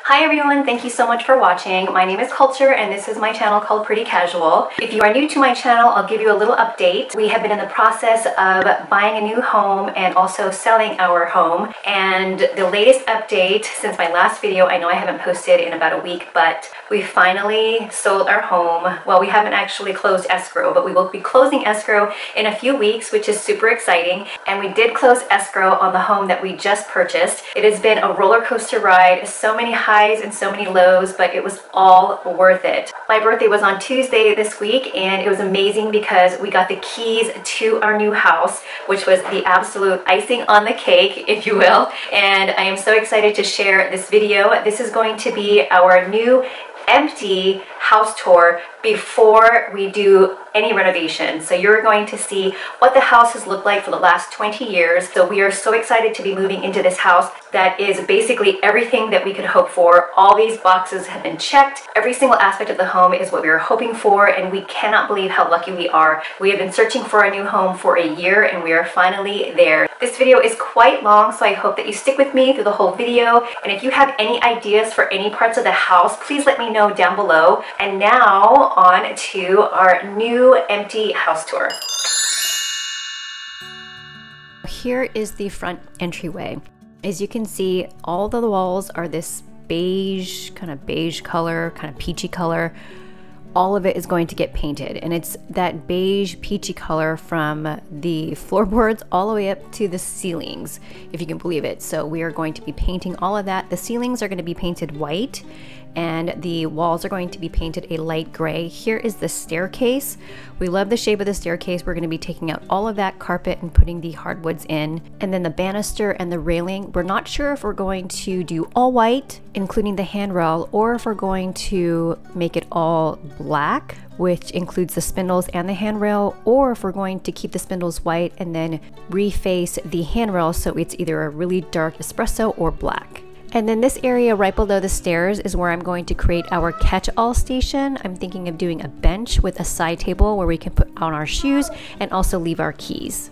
Hi everyone, thank you so much for watching. My name is Culture and this is my channel called Pretty Casual. If you are new to my channel, I'll give you a little update. We have been in the process of buying a new home and also selling our home. And the latest update since my last video, I know I haven't posted in about a week, but we finally sold our home. Well, we haven't actually closed escrow, but we will be closing escrow in a few weeks, which is super exciting. And we did close escrow on the home that we just purchased. It has been a roller coaster ride, so many highs and so many lows, but it was all worth it. My birthday was on Tuesday this week and it was amazing because we got the keys to our new house, which was the absolute icing on the cake, if you will. And I am so excited to share this video. This is going to be our new empty house tour before we do any renovation. So you're going to see what the house has looked like for the last 20 years. So we are so excited to be moving into this house that is basically everything that we could hope for. All these boxes have been checked. Every single aspect of the home is what we were hoping for, and we cannot believe how lucky we are. We have been searching for a new home for a year and we are finally there. This video is quite long, so I hope that you stick with me through the whole video. And if you have any ideas for any parts of the house, please let me know down below. And now on to our new empty house tour. Here is the front entryway. As you can see, all of the walls are this beige color, kind of peachy color. All of it is going to get painted, and it's that beige peachy color from the floorboards all the way up to the ceilings, if you can believe it. So we are going to be painting all of that. The ceilings are going to be painted white and the walls are going to be painted a light gray. Here is the staircase. We love the shape of the staircase. We're going to be taking out all of that carpet and putting the hardwoods in. And then the banister and the railing, we're not sure if we're going to do all white, including the handrail, or if we're going to make it all black, which includes the spindles and the handrail, or if we're going to keep the spindles white and then reface the handrail so it's either a really dark espresso or black. And then this area right below the stairs is where I'm going to create our catch-all station. I'm thinking of doing a bench with a side table where we can put on our shoes and also leave our keys.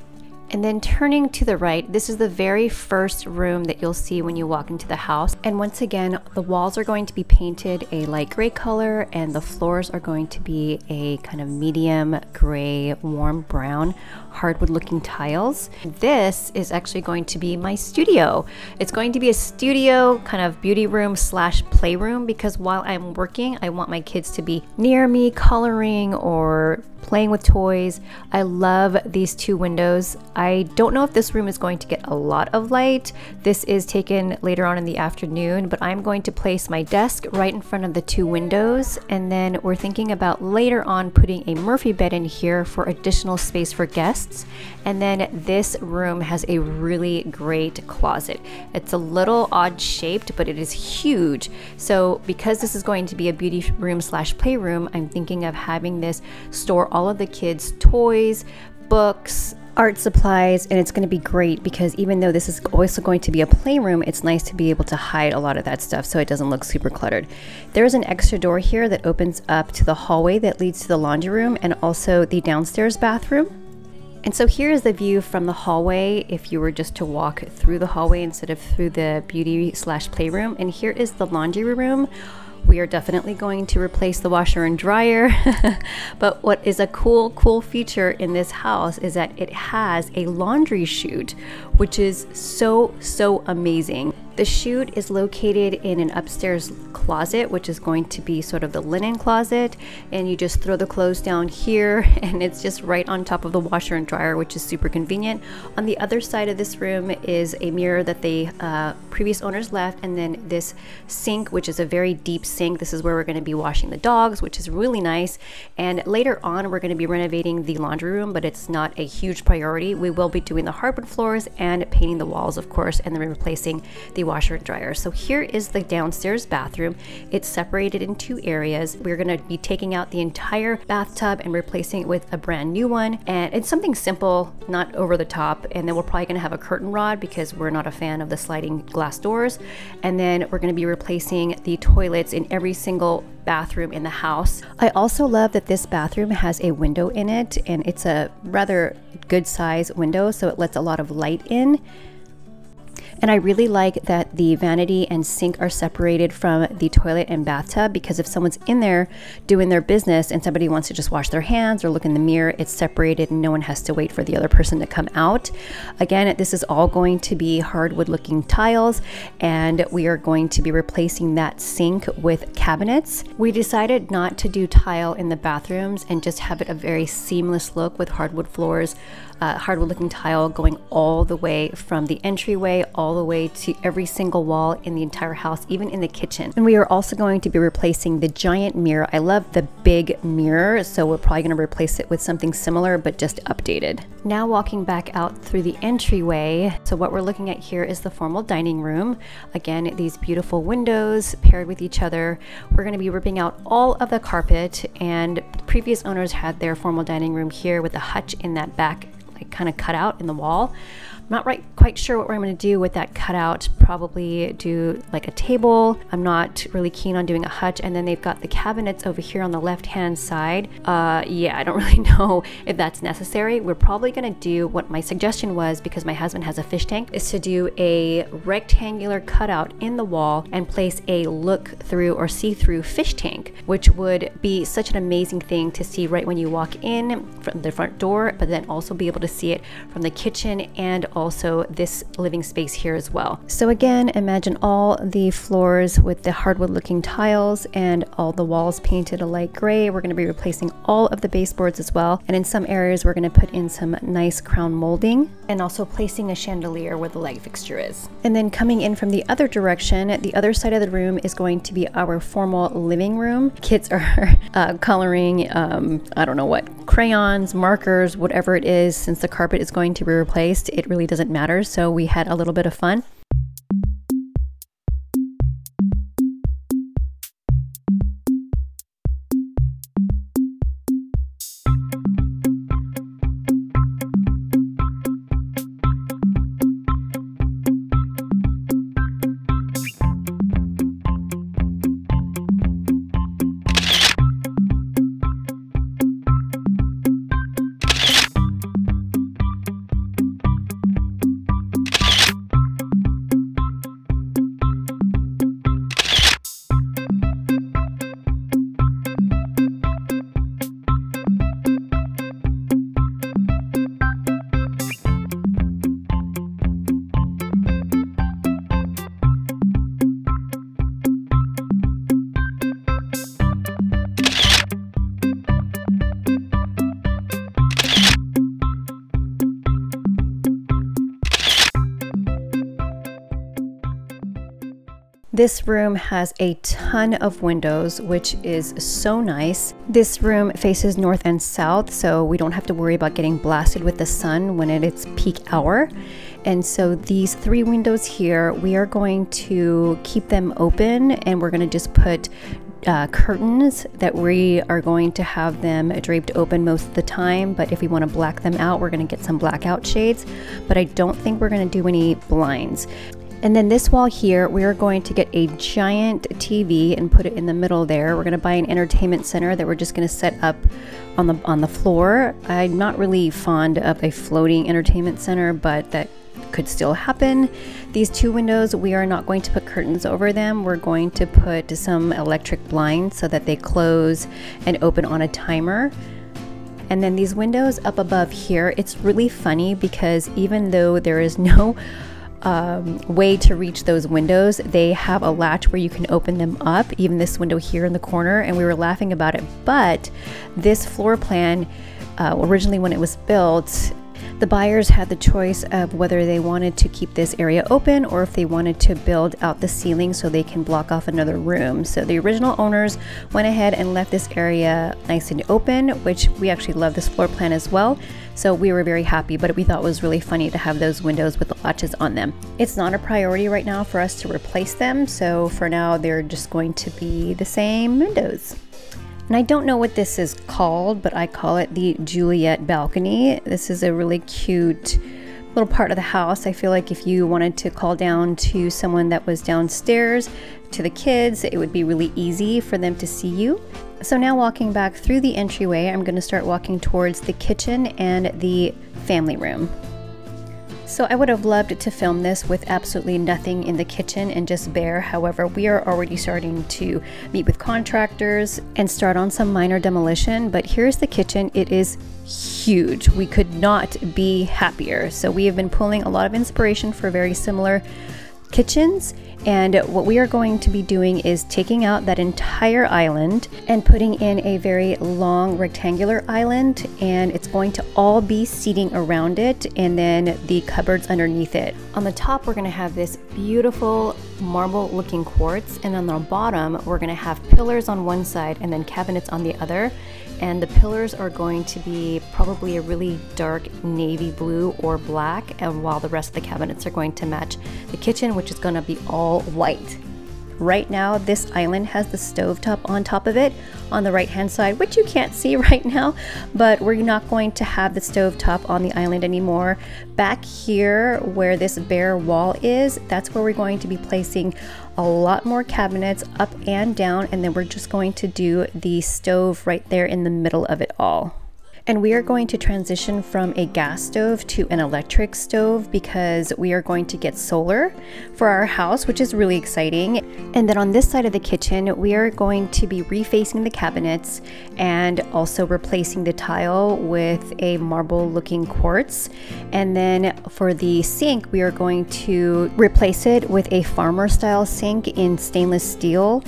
And then turning to the right, this is the very first room that you'll see when you walk into the house. And once again, the walls are going to be painted a light gray color and the floors are going to be a kind of medium gray, warm brown, hardwood looking tiles. This is actually going to be my studio. It's going to be a studio kind of beauty room slash playroom, because while I'm working, I want my kids to be near me coloring or playing with toys. I love these two windows. I don't know if this room is going to get a lot of light. This is taken later on in the afternoon, but I'm going to place my desk right in front of the two windows. And then we're thinking about later on putting a Murphy bed in here for additional space for guests. And then this room has a really great closet. It's a little odd shaped, but it is huge. So because this is going to be a beauty room slash playroom, I'm thinking of having this store all of the kids' toys, books, art supplies, and it's going to be great because even though this is also going to be a playroom, it's nice to be able to hide a lot of that stuff so it doesn't look super cluttered. There's an extra door here that opens up to the hallway that leads to the laundry room and also the downstairs bathroom. And so here's the view from the hallway if you were just to walk through the hallway instead of through the beauty slash playroom. And here is the laundry room. We are definitely going to replace the washer and dryer. But what is a cool feature in this house is that it has a laundry chute, which is so amazing. The chute is located in an upstairs closet, which is going to be sort of the linen closet, and you just throw the clothes down here and it's just right on top of the washer and dryer, which is super convenient. On the other side of this room is a mirror that the previous owners left, and then this sink, which is a very deep sink. This is where we're going to be washing the dogs, which is really nice. And later on we're going to be renovating the laundry room, but it's not a huge priority. We will be doing the hardwood floors and painting the walls, of course, and then replacing the washer and dryer. So here is the downstairs bathroom. It's separated in two areas. We're going to be taking out the entire bathtub and replacing it with a brand new one, and it's something simple, not over the top. And then we're probably going to have a curtain rod because we're not a fan of the sliding glass doors. And then we're going to be replacing the toilets in every single bathroom in the house. I also love that this bathroom has a window in it, and it's a rather good size window, so it lets a lot of light in. And I really like that the vanity and sink are separated from the toilet and bathtub, because if someone's in there doing their business and somebody wants to just wash their hands or look in the mirror, it's separated and no one has to wait for the other person to come out. Again, this is all going to be hardwood looking tiles, and we are going to be replacing that sink with cabinets. We decided not to do tile in the bathrooms and just have it a very seamless look with hardwood floors, hardwood looking tile going all the way from the entryway all the way to every single wall in the entire house, even in the kitchen. And we are also going to be replacing the giant mirror. I love the big mirror, so we're probably going to replace it with something similar but just updated. Now walking back out through the entryway, so what we're looking at here is the formal dining room. Again, these beautiful windows paired with each other. We're going to be ripping out all of the carpet, and previous owners had their formal dining room here with a hutch in that back, like kind of cut out in the wall. I'm not quite sure what we're going to do with that cutout. Probably do like a table. I'm not really keen on doing a hutch. And then they've got the cabinets over here on the left hand side. Yeah, I don't really know if that's necessary. We're probably going to do what my suggestion was, because my husband has a fish tank, is to do a rectangular cutout in the wall and place a look through or see-through fish tank, which would be such an amazing thing to see right when you walk in from the front door, but then also be able to see it from the kitchen and also this living space here as well. So again, imagine all the floors with the hardwood looking tiles and all the walls painted a light gray. We're going to be replacing all of the baseboards as well, and in some areas we're going to put in some nice crown molding and also placing a chandelier where the light fixture is. And then coming in from the other direction, the other side of the room is going to be our formal living room. Kids are coloring I don't know what, crayons, markers, whatever it is. Since the carpet is going to be replaced, it really doesn't matter, so we had a little bit of fun. This room has a ton of windows, which is so nice. This room faces north and south, so we don't have to worry about getting blasted with the sun when it's peak hour. And so these 3 windows here, we are going to keep them open, and we're going to just put curtains that we are going to have them draped open most of the time, but if we want to black them out, we're going to get some blackout shades, but I don't think we're going to do any blinds. And then this wall here, we are going to get a giant TV and put it in the middle there. We're going to buy an entertainment center that we're just going to set up on the floor. I'm not really fond of a floating entertainment center, but that could still happen. These 2 windows, we are not going to put curtains over them. We're going to put some electric blinds so that they close and open on a timer. And then these windows up above here, it's really funny because even though there is no way to reach those windows, they have a latch where you can open them up, even this window here in the corner, and we were laughing about it. But this floor plan, originally when it was built, the buyers had the choice of whether they wanted to keep this area open or if they wanted to build out the ceiling so they can block off another room. So the original owners went ahead and left this area nice and open, which we actually love this floor plan as well. So we were very happy, but we thought it was really funny to have those windows with the latches on them. It's not a priority right now for us to replace them, so for now they're just going to be the same windows. And I don't know what this is called, but I call it the Juliet balcony. This is a really cute little part of the house. I feel like if you wanted to call down to someone that was downstairs, to the kids, it would be really easy for them to see you. So now walking back through the entryway, I'm going to start walking towards the kitchen and the family room. So I would have loved to film this with absolutely nothing in the kitchen and just bare. However, we are already starting to meet with contractors and start on some minor demolition. But here's the kitchen. It is huge. We could not be happier. So we have been pulling a lot of inspiration for very similar kitchens, and what we are going to be doing is taking out that entire island and putting in a very long rectangular island, and it's going to all be seating around it, and then the cupboards underneath it. On the top we're going to have this beautiful marble looking quartz, and on the bottom we're going to have pillars on one side and then cabinets on the other. And the pillars are going to be probably a really dark navy blue or black, and while the rest of the cabinets are going to match the kitchen, which is going to be all white. Right now this island has the stovetop on top of it on the right hand side, which you can't see right now, but we're not going to have the stovetop on the island anymore. Back here where this bare wall is, that's where we're going to be placing a lot more cabinets up and down, and then we're just going to do the stove right there in the middle of it all. And we are going to transition from a gas stove to an electric stove because we are going to get solar for our house, which is really exciting. And then on this side of the kitchen, we are going to be refacing the cabinets and also replacing the tile with a marble looking quartz. And then for the sink, we are going to replace it with a farmer style sink in stainless steel,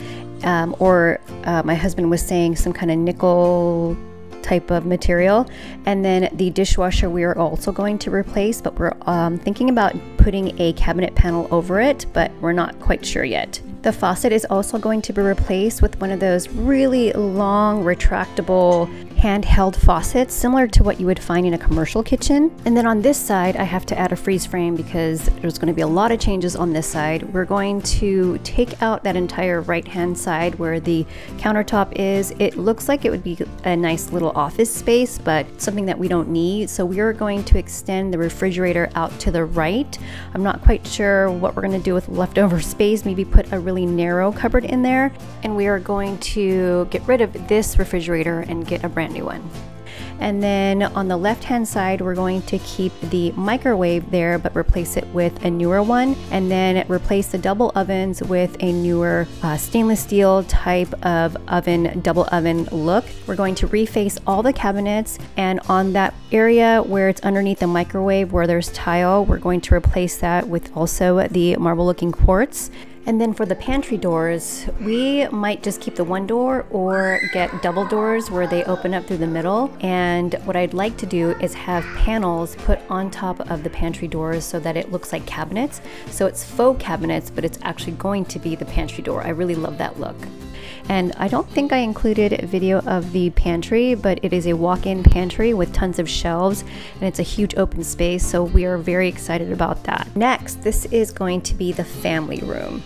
or my husband was saying some kind of nickel type of material. And then the dishwasher we are also going to replace, but we're thinking about putting a cabinet panel over it, but we're not quite sure yet. The faucet is also going to be replaced with one of those really long retractable handheld faucets, similar to what you would find in a commercial kitchen. And then on this side I have to add a freeze frame because there's going to be a lot of changes on this side. We're going to take out that entire right hand side where the countertop is. It looks like it would be a nice little office space, but something that we don't need, so we are going to extend the refrigerator out to the right. I'm not quite sure what we're going to do with leftover space, maybe put a really narrow cupboard in there, and we are going to get rid of this refrigerator and get a brand new one. And then on the left hand side we're going to keep the microwave there but replace it with a newer one, and then replace the double ovens with a newer stainless steel type of oven, double oven look. We're going to reface all the cabinets, and on that area where it's underneath the microwave where there's tile, we're going to replace that with also the marble looking quartz. And then for the pantry doors, we might just keep the one door or get double doors where they open up through the middle. And what I'd like to do is have panels put on top of the pantry doors so that it looks like cabinets. So it's faux cabinets, but it's actually going to be the pantry door. I really love that look. And I don't think I included a video of the pantry, but it is a walk-in pantry with tons of shelves, and it's a huge open space, so we are very excited about that. Next, this is going to be the family room.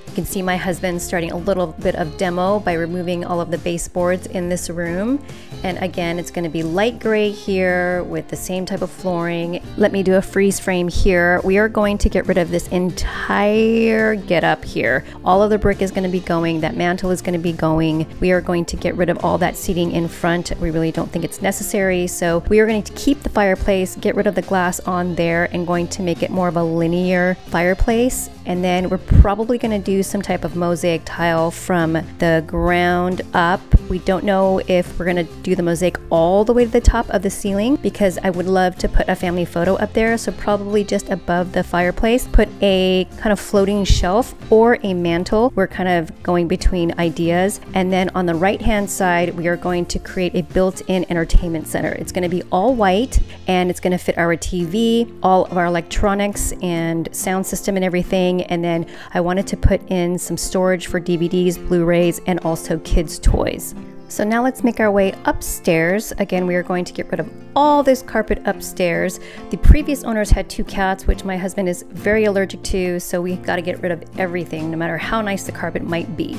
You can see my husband starting a little bit of demo by removing all of the baseboards in this room. And again, it's going to be light gray here with the same type of flooring. Let me do a freeze frame here. We are going to get rid of this entire getup here. All of the brick is going to be going. That mantle is going to be going. We are going to get rid of all that seating in front. We really don't think it's necessary. So we are going to keep the fireplace, get rid of the glass on there, and going to make it more of a linear fireplace. And then we're probably going to do some type of mosaic tile from the ground up. We don't know if we're going to do the mosaic all the way to the top of the ceiling because I would love to put a family photo up there. So probably just above the fireplace, put a kind of floating shelf or a mantle. We're kind of going between ideas. And then on the right hand side, we are going to create a built-in entertainment center. It's going to be all white and it's going to fit our TV, all of our electronics and sound system and everything. And then I wanted to put in some storage for DVDs, Blu-rays, and also kids' toys. So now let's make our way upstairs. Again, we are going to get rid of all this carpet upstairs. The previous owners had 2 cats, which my husband is very allergic to, so we've got to get rid of everything, no matter how nice the carpet might be.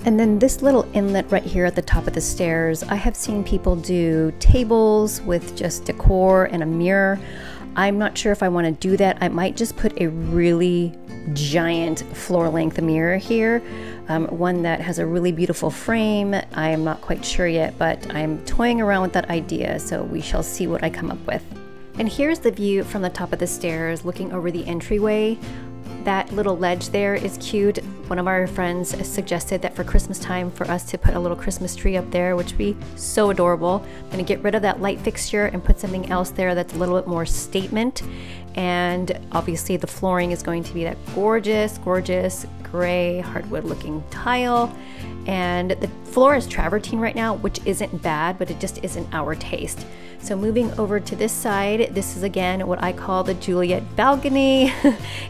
And then this little inlet right here at the top of the stairs, I have seen people do tables with just decor and a mirror. I'm not sure if I want to do that. I might just put a really giant floor-length mirror here, one that has a really beautiful frame. I am not quite sure yet, but I'm toying around with that idea, so we shall see what I come up with. And here's the view from the top of the stairs looking over the entryway. That little ledge there is cute. One of our friends suggested that for Christmas time for us to put a little Christmas tree up there, which would be so adorable. I'm gonna get rid of that light fixture and put something else there that's a little bit more statement. And obviously the flooring is going to be that gorgeous, gorgeous gray hardwood looking tile. And the floor is travertine right now, which isn't bad, but it just isn't our taste. So moving over to this side, this is again what I call the Juliet balcony.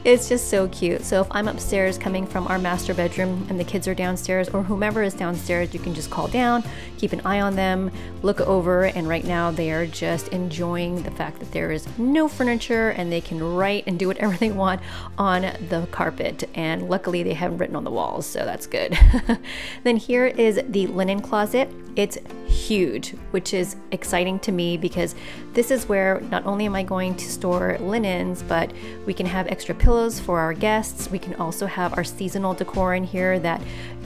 It's just so cute. So if I'm upstairs coming from our master bedroom and the kids are downstairs, or whomever is downstairs, you can just call down, keep an eye on them, look over, and right now they are just enjoying the fact that there is no furniture and they can write and do whatever they want on the carpet. And luckily they haven't written on the walls, so that's good. Then here is the linen closet. It's huge, which is exciting to me because this is where not only am I going to store linens, but we can have extra pillows for our guests. We can also have our seasonal decor in here that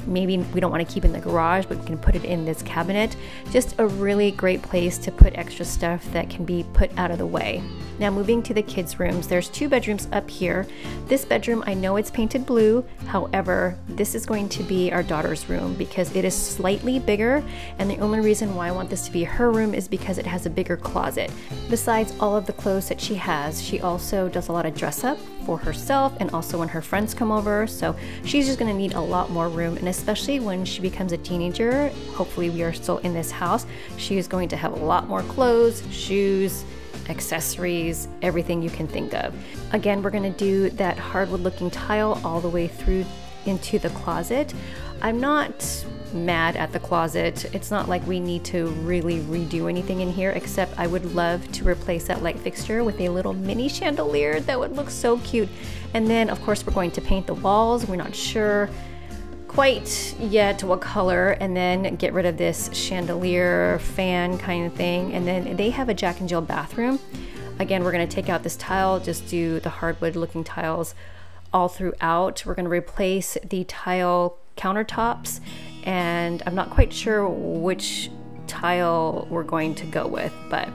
maybe we don't want to keep in the garage, but we can put it in this cabinet. Just a really great place to put extra stuff that can be put out of the way. Now moving to the kids' rooms, there's 2 bedrooms up here. This bedroom, I know it's painted blue. However, this is going to be our daughter's room because it is slightly bigger, and the only reason why I want this to be her room is because it has a bigger closet. Besides all of the clothes that she has, she also does a lot of dress up for herself and also when her friends come over. So she's just gonna need a lot more room, and especially when she becomes a teenager, hopefully we are still in this house, she is going to have a lot more clothes, shoes, accessories, everything you can think of. Again, we're gonna do that hardwood looking tile all the way through into the closet. I'm not mad at the closet. It's not like we need to really redo anything in here, except I would love to replace that light fixture with a little mini chandelier. That would look so cute. And then of course we're going to paint the walls. We're not sure quite yet what color, and then get rid of this chandelier fan kind of thing. And then they have a Jack and Jill bathroom. Again, we're going to take out this tile, just do the hardwood looking tiles all throughout. We're going to replace the tile countertops, and I'm not quite sure which tile we're going to go with, but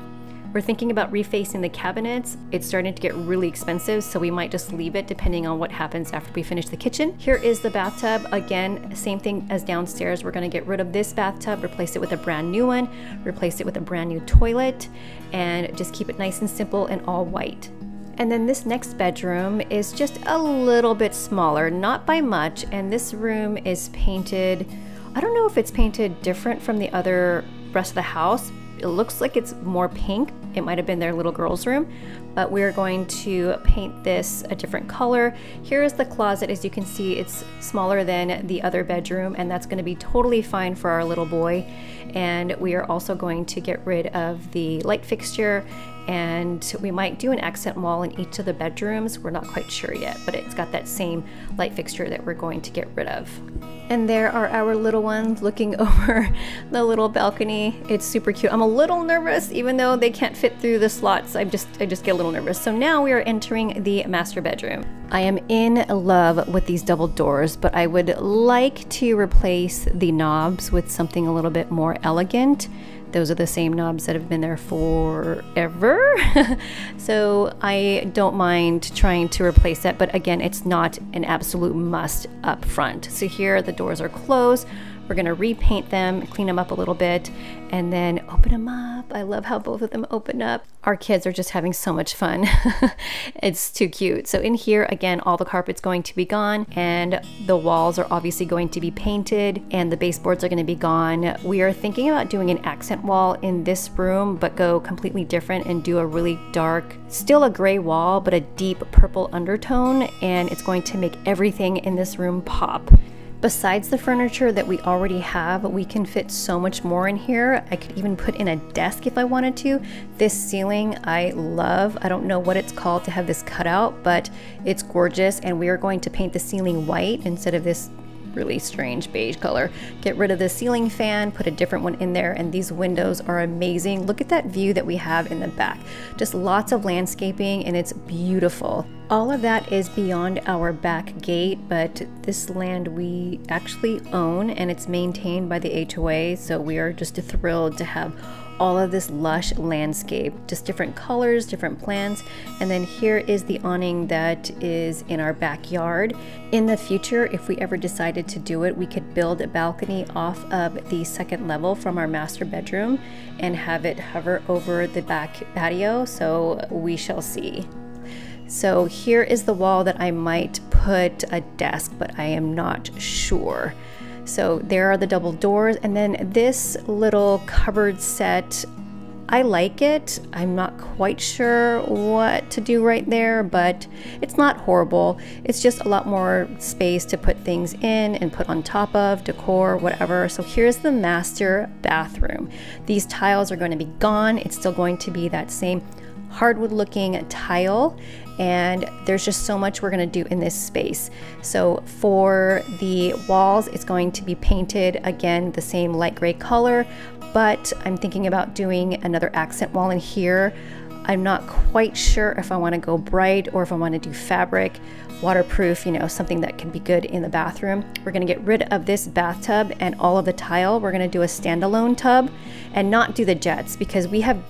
we're thinking about refacing the cabinets. It's starting to get really expensive, so we might just leave it depending on what happens after we finish the kitchen. Here is the bathtub. Again, same thing as downstairs. We're gonna get rid of this bathtub, replace it with a brand new one, replace it with a brand new toilet, and just keep it nice and simple and all white. And then this next bedroom is just a little bit smaller, not by much, and this room is painted, I don't know if it's painted different from the other rest of the house. It looks like it's more pink. It might have been their little girl's room, but we're going to paint this a different color. Here is the closet. As you can see, it's smaller than the other bedroom, and that's going to be totally fine for our little boy. And we are also going to get rid of the light fixture, and we might do an accent wall in each of the bedrooms. We're not quite sure yet, but it's got that same light fixture that we're going to get rid of. And there are our little ones looking over the little balcony. It's super cute. I'm a little nervous, even though they can't fit through the slots. I just get a little nervous. So now we are entering the master bedroom. I am in love with these double doors, but I would like to replace the knobs with something a little bit more elegant. Those are the same knobs that have been there forever. So I don't mind trying to replace that, but again, it's not an absolute must up front. So here the doors are closed. We're gonna repaint them, clean them up a little bit, and then open them up. I love how both of them open up. Our kids are just having so much fun. It's too cute. So in here, again, all the carpet's going to be gone, and the walls are obviously going to be painted, and the baseboards are gonna be gone. We are thinking about doing an accent wall in this room, but go completely different and do a really dark, still a gray wall, but a deep purple undertone, and it's going to make everything in this room pop. Besides the furniture that we already have, we can fit so much more in here. I could even put in a desk if I wanted to. This ceiling I love. I don't know what it's called to have this cutout, but it's gorgeous, and we are going to paint the ceiling white instead of this really strange beige color. Get rid of the ceiling fan, put a different one in there, and these windows are amazing. Look at that view that we have in the back. Just lots of landscaping, and it's beautiful. All of that is beyond our back gate, but this land we actually own, and it's maintained by the HOA, so we are just thrilled to have all of this lush landscape, just different colors, different plants. And then here is the awning that is in our backyard. In the future, if we ever decided to do it, we could build a balcony off of the second level from our master bedroom and have it hover over the back patio, so we shall see. So here is the wall that I might put a desk, but I am not sure. So there are the double doors, and then this little cupboard set, I like it. I'm not quite sure what to do right there, but it's not horrible. It's just a lot more space to put things in and put on top of, decor, whatever. So here's the master bathroom. These tiles are going to be gone. It's still going to be that same hardwood looking tile, and there's just so much we're going to do in this space. So for the walls, it's going to be painted again the same light gray color, but I'm thinking about doing another accent wall in here. I'm not quite sure if I want to go bright or if I want to do fabric, waterproof, you know, something that can be good in the bathroom. We're going to get rid of this bathtub and all of the tile. We're going to do a standalone tub and not do the jets, because we had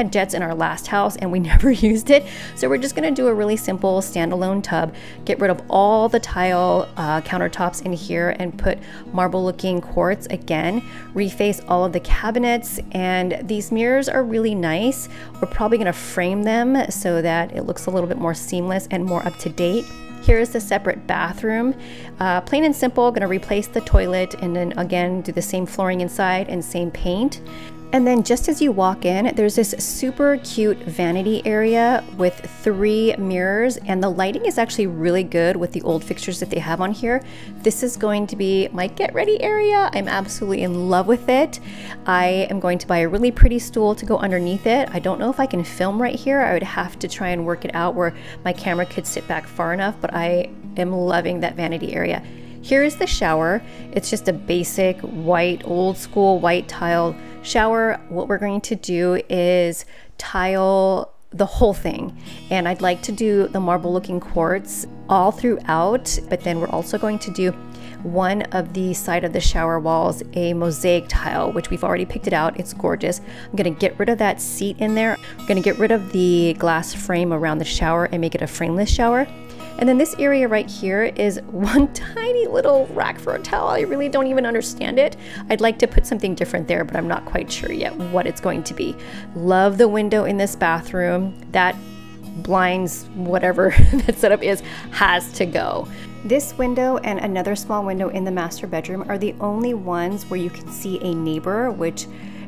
jets in our last house and we never used it. So we're just gonna do a really simple standalone tub, get rid of all the tile countertops in here and put marble looking quartz again, reface all of the cabinets, and these mirrors are really nice. We're probably gonna frame them so that it looks a little bit more seamless and more up to date. Here's the separate bathroom. Plain and simple, gonna replace the toilet and then again do the same flooring inside and same paint. And then just as you walk in, there's this super cute vanity area with 3 mirrors, and the lighting is actually really good with the old fixtures that they have on here. This is going to be my get ready area. I'm absolutely in love with it. I am going to buy a really pretty stool to go underneath it. I don't know if I can film right here. I would have to try and work it out where my camera could sit back far enough, but I am loving that vanity area. Here is the shower. It's just a basic white, old school white tile shower. What we're going to do is tile the whole thing, and I'd like to do the marble looking quartz all throughout, but then we're also going to do one of the side of the shower walls a mosaic tile, which we've already picked it out. It's gorgeous. I'm gonna get rid of that seat in there. I'm gonna get rid of the glass frame around the shower and make it a frameless shower. And then this area right here is one tiny little rack for a towel. I really don't even understand it. I'd like to put something different there, but I'm not quite sure yet what it's going to be. Love the window in this bathroom. That blinds, whatever that setup is, has to go. This window and another small window in the master bedroom are the only ones where you can see a neighbor, which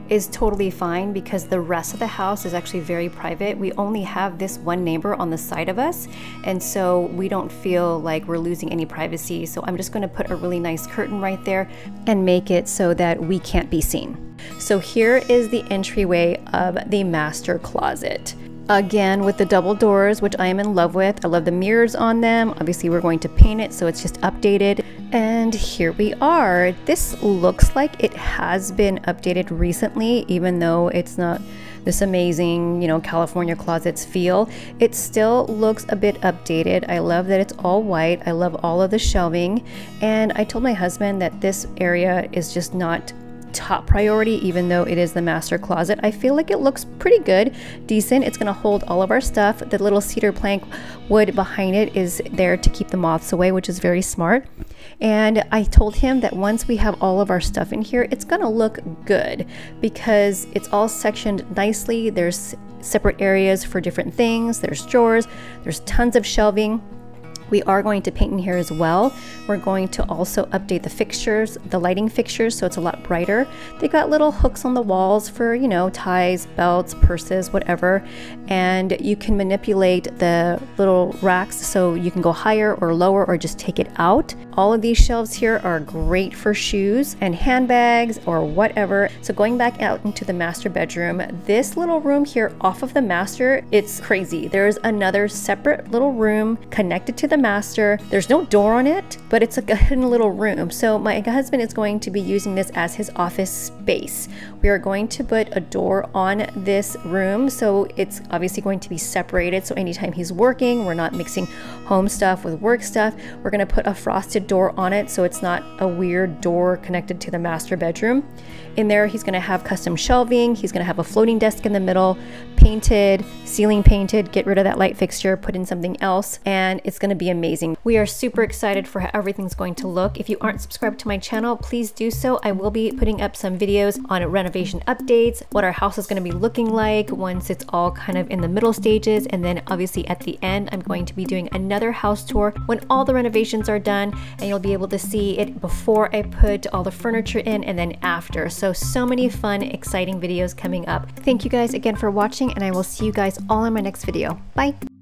is totally fine because the rest of the house is actually very private. We only have this one neighbor on the side of us, and so we don't feel like we're losing any privacy. So I'm just going to put a really nice curtain right there and make it so that we can't be seen. So here is the entryway of the master closet. Again, with the double doors, which I am in love with. I love the mirrors on them. Obviously, we're going to paint it, so it's just updated. And here we are. This looks like it has been updated recently, even though it's not this amazing, you know, California closets feel. It still looks a bit updated. I love that it's all white. I love all of the shelving. And I told my husband that this area is just not top priority, even though it is the master closet. I feel like it looks pretty good, decent. It's going to hold all of our stuff. The little cedar plank wood behind it is there to keep the moths away, which is very smart. And I told him that once we have all of our stuff in here, it's going to look good because it's all sectioned nicely. There's separate areas for different things. There's drawers. There's tons of shelving. We are going to paint in here as well. We're going to also update the fixtures, the lighting fixtures, so it's a lot brighter. They got little hooks on the walls for, you know, ties, belts, purses, whatever. And you can manipulate the little racks so you can go higher or lower or just take it out. All of these shelves here are great for shoes and handbags or whatever. So going back out into the master bedroom, this little room here off of the master, it's crazy. There's another separate little room connected to the the master. There's no door on it, but it's like a hidden little room. So my husband is going to be using this as his office space. We are going to put a door on this room, so it's obviously going to be separated. So anytime he's working, we're not mixing home stuff with work stuff. We're going to put a frosted door on it so it's not a weird door connected to the master bedroom. In there, he's going to have custom shelving. He's going to have a floating desk in the middle, painted, ceiling painted, get rid of that light fixture, put in something else, and it's going to be amazing. We are super excited for how everything's going to look. If you aren't subscribed to my channel, please do so. I will be putting up some videos on renovation updates, what our house is going to be looking like once it's all kind of in the middle stages, and then obviously at the end, I'm going to be doing another house tour when all the renovations are done, and you'll be able to see it before I put all the furniture in and then after. So many fun, exciting videos coming up. Thank you guys again for watching, and I will see you guys all in my next video. Bye!